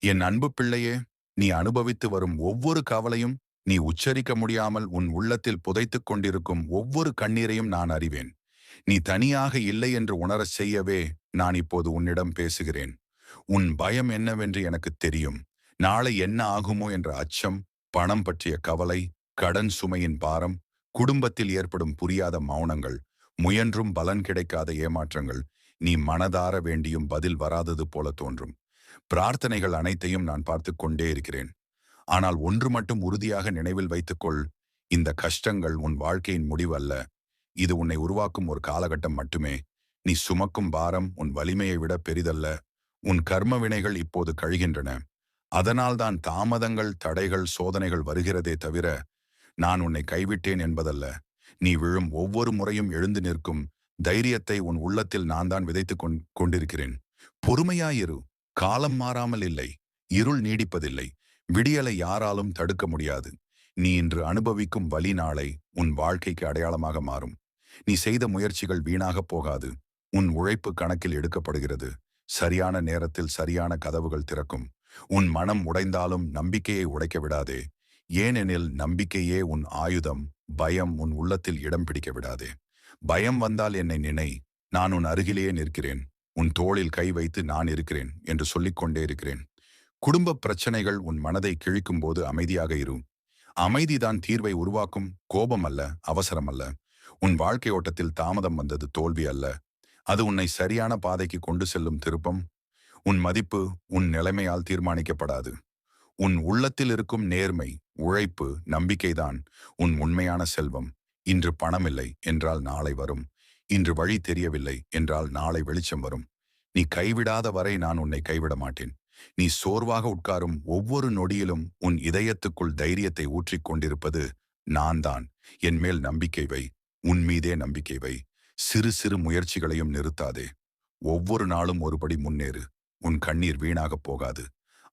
என் அன்பு பிள்ளையே, நீ அனுபவித்து வரும் ஒவ்வொரு கவலையும், நீ உச்சரிக்க முடியாமல் உன் உள்ளத்தில் புதைத்துக் கொண்டிருக்கும் ஒவ்வொரு கண்ணீரையும் நான் அறிவேன். நீ தனியாக இல்லை என்று உணரச் செய்யவே நான் இப்போது உன்னிடம் பேசுகிறேன். உன் பயம் என்னவென்று எனக்குத் தெரியும். நாளை என்ன ஆகுமோ என்ற அச்சம், பணம் பற்றிய கவலை, கடன் சுமையின் பாரம், குடும்பத்தில் ஏற்படும் புரியாத மௌனங்கள், முயன்றும் பலன் கிடைக்காத ஏமாற்றங்கள், நீ மனதார வேண்டியும் பதில் வராதது போல தோன்றும். பிரார்த்தனைகள் அனைத்தையும் நான் பார்த்து கொண்டே இருக்கிறேன். ஆனால் ஒன்று மட்டும் உறுதியாக நினைவில் வைத்துக்கொள். இந்த கஷ்டங்கள் உன் வாழ்க்கையின் முடிவு அல்ல. இது உன்னை உருவாக்கும் ஒரு காலகட்டம் மட்டுமே. நீ சுமக்கும் பாரம் உன் வலிமையை விட பெரிதல்ல. உன் கர்ம வினைகள் இப்போது கழிகின்றன. அதனால்தான் தாமதங்கள், தடைகள், சோதனைகள் வருகிறதே தவிர நான் உன்னை கைவிட்டேன் என்பதல்ல. நீ விழும் ஒவ்வொரு முறையும் எழுந்து நிற்கும் தைரியத்தை உன் உள்ளத்தில் நான் தான் விதைத்துக் கொண்டிருக்கிறேன். பொறுமையாயிரு. காலம் மாறாமல் இல்லை. இருள் நீடிப்பதில்லை. விடியலை யாராலும் தடுக்க முடியாது. நீ இன்று அனுபவிக்கும் வலி நாளை உன் வாழ்க்கைக்கு அடையாளமாக மாறும். நீ செய்த முயற்சிகள் வீணாகப் போகாது. உன் உழைப்பு கணக்கில் எடுக்கப்படுகிறது. சரியான நேரத்தில் சரியான கதவுகள் திறக்கும். உன் மனம் உடைந்தாலும் நம்பிக்கையை உடைக்க விடாதே. ஏனெனில் நம்பிக்கையே உன் ஆயுதம். பயம் உன் உள்ளத்தில் இடம் பிடிக்க விடாதே. பயம் வந்தால் என்னை நினை. நான் உன் அருகிலேயே நிற்கிறேன். உன் தோளில் கை வைத்து நான் இருக்கிறேன் என்று சொல்லிக்கொண்டே இருக்கிறேன். குடும்ப பிரச்சனைகள் உன் மனதை கிழிக்கும் போது அமைதியாக இரு. அமைதிதான் தீர்வை உருவாக்கும். கோபம் அல்ல, அவசரம் அல்ல. உன் வாழ்க்கை ஓட்டத்தில் தாமதம் வந்தது தோல்வி அல்ல. அது உன்னை சரியான பாதைக்கு கொண்டு செல்லும் திருப்பம். உன் மதிப்பு உன் நிலைமையால் தீர்மானிக்கப்படாது. உன் உள்ளத்தில் இருக்கும் நேர்மை, உழைப்பு, நம்பிக்கைதான் உன் உண்மையான செல்வம். இன்று பணமில்லை என்றால் நாளை வரும். இன்று வழி தெரியவில்லை என்றால் நாளை வெளிச்சம் வரும். நீ கைவிடாத வரை நான் உன்னை கைவிட மாட்டேன். நீ சோர்வாக உட்காரும் ஒவ்வொரு நொடியிலும் உன் இதயத்துக்குள் தைரியத்தை ஊற்றிக் கொண்டிருப்பது நான் தான். என் மேல் நம்பிக்கை வை. உன் மீதே நம்பிக்கை வை. சிறு சிறு முயற்சிகளையும் நிறுத்தாதே. ஒவ்வொரு நாளும் ஒருபடி முன்னேறு. உன் கண்ணீர் வீணாகப் போகாது.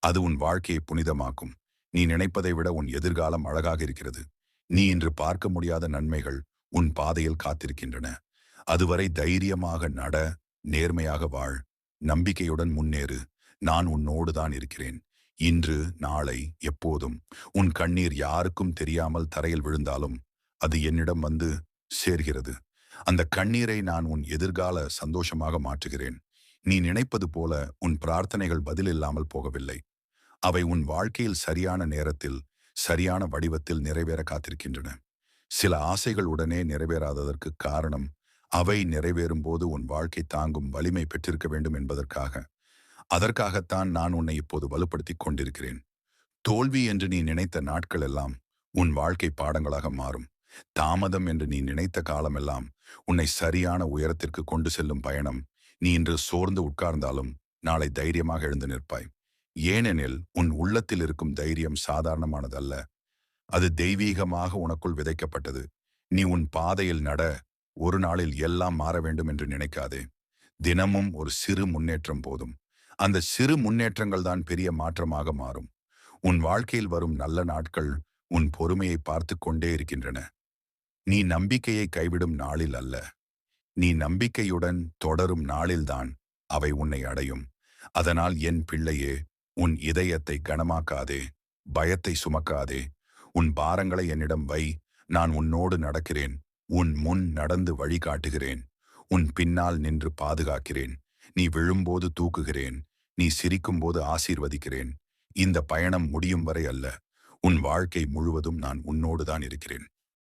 அது உன் வாழ்க்கையை புனிதமாக்கும். நீ நினைப்பதை விட உன் எதிர்காலம் அழகாக இருக்கிறது. நீ இன்று பார்க்க முடியாத நன்மைகள் உன் பாதையில் காத்திருக்கின்றன. அதுவரை தைரியமாக நட, நேர்மையாக வாழ், நம்பிக்கையுடன் முன்னேறு. நான் உன்னோடு தான் இருக்கிறேன். இன்று, நாளை, எப்போதும். உன் கண்ணீர் யாருக்கும் தெரியாமல் தரையில் விழுந்தாலும் அது என்னிடம் வந்து சேர்கிறது. அந்த கண்ணீரை நான் உன் எதிர்கால சந்தோஷமாக மாற்றுகிறேன். நீ நினைப்பது போல உன் பிரார்த்தனைகள் பதில் இல்லாமல் போகவில்லை. அவை உன் வாழ்க்கையில் சரியான நேரத்தில், சரியான வடிவத்தில் நிறைவேற காத்திருக்கின்றன. சில ஆசைகள் உடனே நிறைவேறாததற்கு காரணம், அவை நிறைவேறும் போது உன் வாழ்க்கை தாங்கும் வலிமை பெற்றிருக்க வேண்டும் என்பதற்காக. அதற்காகத்தான் நான் உன்னை இப்போது வலுப்படுத்திக் கொண்டிருக்கிறேன். தோல்வி என்று நீ நினைத்த நாட்கள் எல்லாம் உன் வாழ்க்கை பாடங்களாக மாறும். தாமதம் என்று நீ நினைத்த காலமெல்லாம் உன்னை சரியான உயரத்திற்கு கொண்டு செல்லும் பயணம். நீ இன்று சோர்ந்து உட்கார்ந்தாலும் நாளை தைரியமாக எழுந்து நிற்பாய். ஏனெனில் உன் உள்ளத்தில் இருக்கும் தைரியம் சாதாரணமானதல்ல. அது தெய்வீகமாக உனக்குள் விதைக்கப்பட்டது. நீ உன் பாதையில் நட. ஒரு நாளில் எல்லாம் மாற வேண்டும் என்று நினைக்காதே. தினமும் ஒரு சிறு முன்னேற்றம் போதும். அந்த சிறு முன்னேற்றங்கள் தான் பெரிய மாற்றமாக மாறும். உன் வாழ்க்கையில் வரும் நல்ல நாட்கள் உன் பொறுமையை பார்த்து கொண்டே இருக்கின்றன. நீ நம்பிக்கையை கைவிடும் நாளில் அல்ல, நீ நம்பிக்கையுடன் தொடரும் நாளில்தான் அவை உன்னை அடையும். அதனால் என் பிள்ளையே, உன் இதயத்தை கனமாக்காதே. பயத்தை சுமக்காதே. உன் பாரங்களை என்னிடம் வை. நான் உன்னோடு நடக்கிறேன். உன் முன் நடந்து வழிகாட்டுகிறேன். உன் பின்னால் நின்று பாதுகாக்கிறேன். நீ விழும்போது தூக்குகிறேன். நீ சிரிக்கும்போது ஆசீர்வதிக்கிறேன். இந்த பயணம் முடியும் வரை அல்ல, உன் வாழ்க்கை முழுவதும் நான் உன்னோடு தான் இருக்கிறேன்.